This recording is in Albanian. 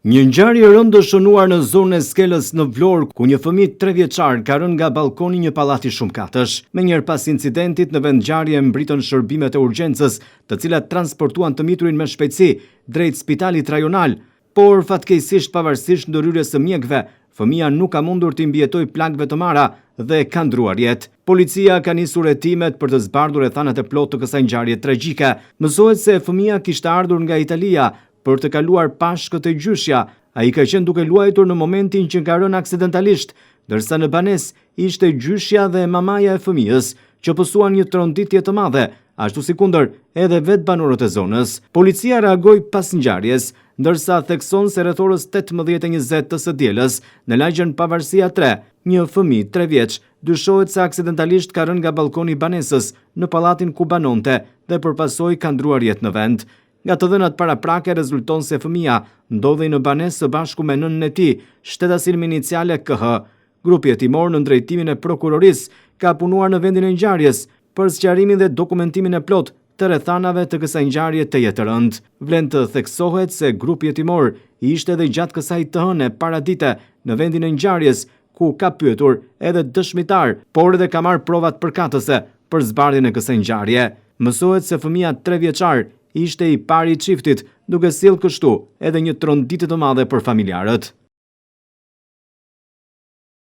Një ngjarje e rëndë shënuar në zonën e Skelës në Vlorë, ku një fëmijë 3 vjeçar ka rënë nga balkoni një pallati shumë katësh. Menjëherë pas incidentit në vend ngjarje mbritën shërbimet e urgjencës, të cilat transportuan të miturin me shpejtësi drejt spitalit rajonal, por fatkeqësisht pavarësisht ndërhyrjes së mjekëve, fëmia nuk ka mundur të mbijetojë plagëve të marra dhe ka ndruar jetë. Policia ka nisur hetimet për të zbardhur rrethanat e plotë të kësaj ngjarje tragjike. Mësohet se fëmia kishte ardhur nga Italia për të kaluar Pashkët e gjyshja. Ai ka qenë duke luajtur në momentin që ka rënë aksidentalisht, ndërsa në banesë ishte gjyshja dhe mamaja e fëmijës, që pësuan një tronditje të madhe, ashtu si kundër edhe vetë banorët e zonës. Policia reagoi pas ngjarjes, ndërsa thekson se rreth orës 18:20 të së dielës, në lagjen Pavarësia 3, një fëmijë 3 vjeç dyshohet se aksidentalisht ka rënë nga balkoni i banesës në pallatin ku banonte dhe përpasoj ka ndruar jetë në vend. Nga të dhënat paraprake rezulton se fëmia ndodhej në banesë së bashku me nënën e tij, shtetasin me iniciale KH. Grupi hetimor në drejtimin e prokurorisë ka punuar në vendin e ngjarjes për sqarimin dhe dokumentimin e plot të rrethanave të kësaj ngjarje të jetë rënd. Vlen të theksohet se grupi hetimor ishte edhe gjatë kësaj të hëne paradite në vendin e ngjarjes, ku ka pyetur edhe dëshmitar, por edhe ka marrë provat përkatëse për zbardhjen e kësaj ngjarje. Mësohet se fëmia 3 vjeçar ishte i pari i çiftit, duke sjellë kështu edhe një tronditë të madhe për familjarët.